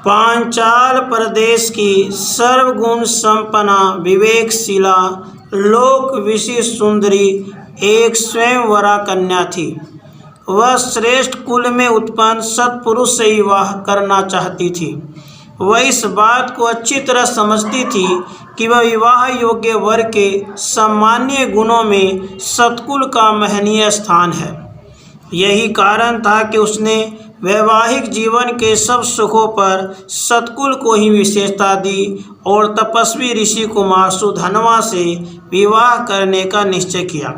पांचाल प्रदेश की सर्वगुण संपन्ना विवेकशीला लोक विशिष्ट सुंदरी एक स्वयंवरा कन्या थी। वह श्रेष्ठ कुल में उत्पन्न सत्पुरुष से विवाह करना चाहती थी। वह इस बात को अच्छी तरह समझती थी कि वह विवाह योग्य वर के सामान्य गुणों में सत्कुल का महनीय स्थान है। यही कारण था कि उसने वैवाहिक जीवन के सब सुखों पर सत्कुल को ही विशेषता दी और तपस्वी ऋषि कुमार सुधनवा से विवाह करने का निश्चय किया।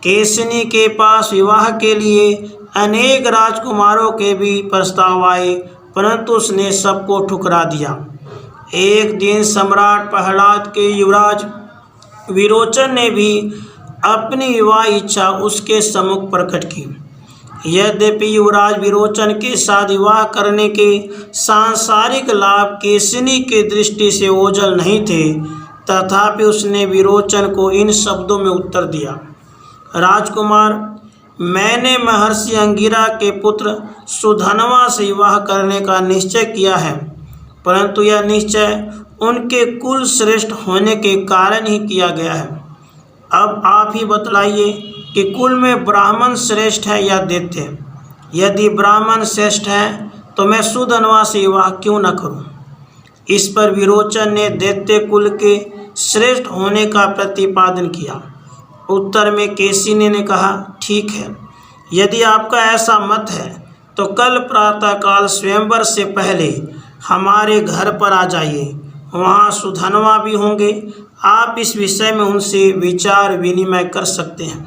केशिनी के पास विवाह के लिए अनेक राजकुमारों के भी प्रस्ताव आए, परंतु उसने सबको ठुकरा दिया। एक दिन सम्राट प्रहलाद के युवराज विरोचन ने भी अपनी विवाह इच्छा उसके सम्मुख प्रकट की। यद्यपि युवराज विरोचन के साथ विवाह करने के सांसारिक लाभ केशिनी की दृष्टि से ओझल नहीं थे, तथापि उसने विरोचन को इन शब्दों में उत्तर दिया। राजकुमार, मैंने महर्षि अंगिरा के पुत्र सुधनवा से विवाह करने का निश्चय किया है, परंतु यह निश्चय उनके कुल श्रेष्ठ होने के कारण ही किया गया है। अब आप ही बतलाइए कि कुल में ब्राह्मण श्रेष्ठ है या दैत्य? यदि ब्राह्मण श्रेष्ठ है तो मैं सुधनवा से विवाह क्यों न करूं? इस पर विरोचन ने दैत्य कुल के श्रेष्ठ होने का प्रतिपादन किया। उत्तर में केशिनी ने कहा, ठीक है, यदि आपका ऐसा मत है तो कल प्रातःकाल स्वयंवर से पहले हमारे घर पर आ जाइए। वहाँ सुधनवा भी होंगे, आप इस विषय में उनसे विचार विनिमय कर सकते हैं।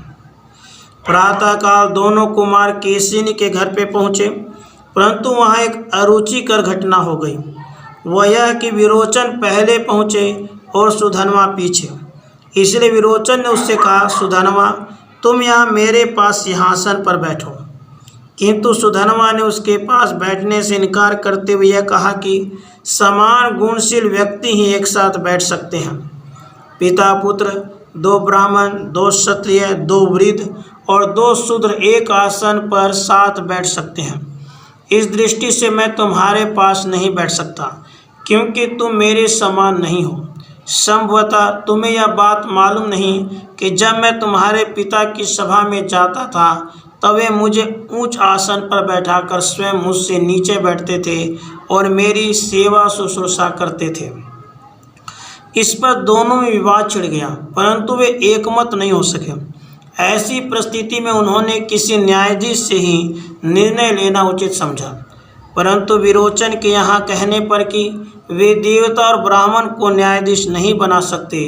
प्रातःकाल दोनों कुमार केशिनी के घर पे पहुँचे, परंतु वहाँ एक अरुचिकर घटना हो गई। वह यह कि विरोचन पहले पहुँचे और सुधनवा पीछे। इसलिए विरोचन ने उससे कहा, सुधनवा, तुम यहाँ मेरे पास सिंहासन पर बैठो। किंतु सुधनवा ने उसके पास बैठने से इनकार करते हुए यह कहा कि समान गुणशील व्यक्ति ही एक साथ बैठ सकते हैं। पिता पुत्र, 2 ब्राह्मण, 2 क्षत्रिय, 2 वृद्ध और 2 शूद्र एक आसन पर साथ बैठ सकते हैं। इस दृष्टि से मैं तुम्हारे पास नहीं बैठ सकता, क्योंकि तुम मेरे समान नहीं हो। संभवतः तुम्हें यह बात मालूम नहीं कि जब मैं तुम्हारे पिता की सभा में जाता था तब वे मुझे ऊंच आसन पर बैठाकर स्वयं मुझसे नीचे बैठते थे और मेरी सेवा शुश्रूषा करते थे। इस पर दोनों में विवाद छिड़ गया, परंतु वे एकमत नहीं हो सके। ऐसी परिस्थिति में उन्होंने किसी न्यायाधीश से ही निर्णय लेना उचित समझा, परंतु विरोचन के यहाँ कहने पर कि वे देवता और ब्राह्मण को न्यायाधीश नहीं बना सकते,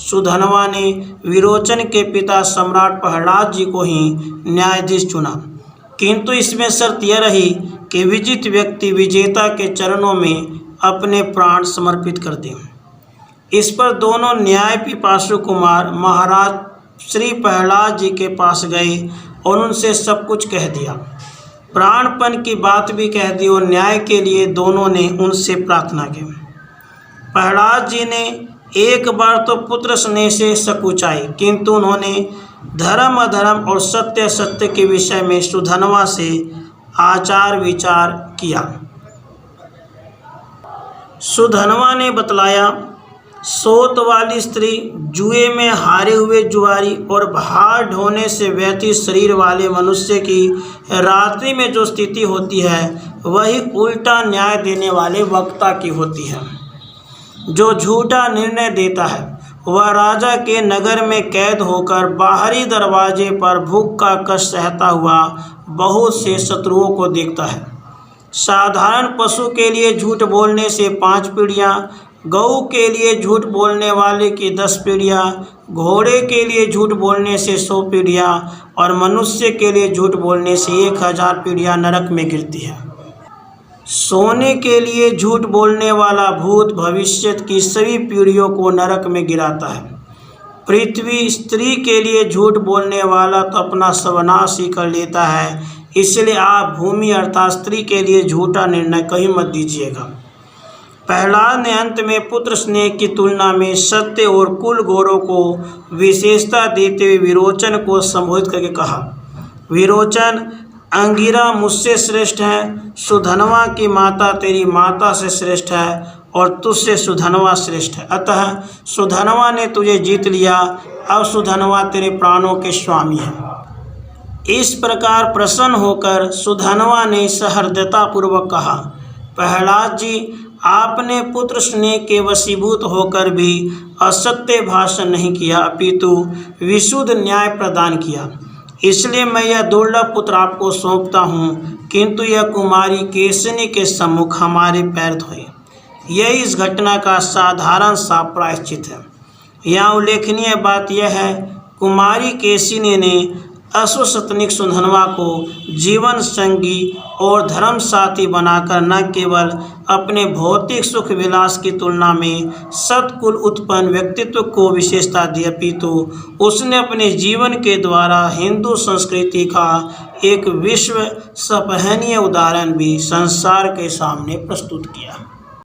सुधनवा ने विरोचन के पिता सम्राट प्रहलाद जी को ही न्यायाधीश चुना। किंतु इसमें शर्त यह रही कि विजित व्यक्ति विजेता के चरणों में अपने प्राण समर्पित कर दे। इस पर दोनों न्याय पिपासु कुमार महाराज श्री प्रहलाद जी के पास गए और उनसे सब कुछ कह दिया। प्राणपण की बात भी कह दी और न्याय के लिए दोनों ने उनसे प्रार्थना की। प्रहलाद जी ने एक बार तो पुत्र स्नेह से सकुचाई, किंतु उन्होंने धर्म अधर्म और सत्य सत्य के विषय में सुधनवा से आचार विचार किया। सुधनवा ने बतलाया, सोत वाली स्त्री, जुए में हारे हुए जुआरी और भार ढोने से व्यथित शरीर वाले मनुष्य की रात्रि में जो स्थिति होती है वही उल्टा न्याय देने वाले वक्ता की होती है। जो झूठा निर्णय देता है वह राजा के नगर में कैद होकर बाहरी दरवाजे पर भूख का कष्ट सहता हुआ बहुत से शत्रुओं को देखता है। साधारण पशु के लिए झूठ बोलने से 5 पीढ़ियाँ, गऊ के लिए झूठ बोलने वाले की 10 पीढ़ियाँ, घोड़े के लिए झूठ बोलने से 100 पीढ़ियाँ और मनुष्य के लिए झूठ बोलने से 1000 पीढ़ियाँ नरक में गिरती है। सोने के लिए झूठ बोलने वाला भूत भविष्य की सभी पीढ़ियों को नरक में गिराता है। पृथ्वी स्त्री के लिए झूठ बोलने वाला तो अपना सर्वनाश ही कर लेता है, इसलिए आप भूमि अर्थात स्त्री के लिए झूठा निर्णय कहीं मत दीजिएगा। प्रहलाद ने अंत में पुत्र स्नेह की तुलना में सत्य और कुल गौरव को विशेषता देते हुए विरोचन को संबोधित करके कहा, विरोचन, अंगिरा मुझसे श्रेष्ठ है, सुधनवा की माता तेरी माता से श्रेष्ठ है और तुझसे सुधनवा श्रेष्ठ है। अतः सुधनवा ने तुझे जीत लिया, अब सुधनवा तेरे प्राणों के स्वामी है। इस प्रकार प्रसन्न होकर सुधनवा ने सहृदयता पूर्वक कहा, प्रहलाद जी, आपने पुत्र स्नेह के वशीभूत होकर भी असत्य भाषण नहीं किया, अपितु विशुद्ध न्याय प्रदान किया। इसलिए मैं यह दुर्लभ पुत्र आपको सौंपता हूँ, किंतु यह कुमारी केशिनी के सम्मुख हमारे पैर धोए। यह इस घटना का साधारण सा प्रायश्चित है। यहाँ उल्लेखनीय बात यह है, कुमारी केशिनी ने अश्वशतनिक सुधनवा को जीवन संगी और धर्म साथी बनाकर न केवल अपने भौतिक सुख विलास की तुलना में सत्कुल उत्पन्न व्यक्तित्व को विशेषता दी, अपितु उसने अपने जीवन के द्वारा हिंदू संस्कृति का एक विश्व सराहनीय उदाहरण भी संसार के सामने प्रस्तुत किया।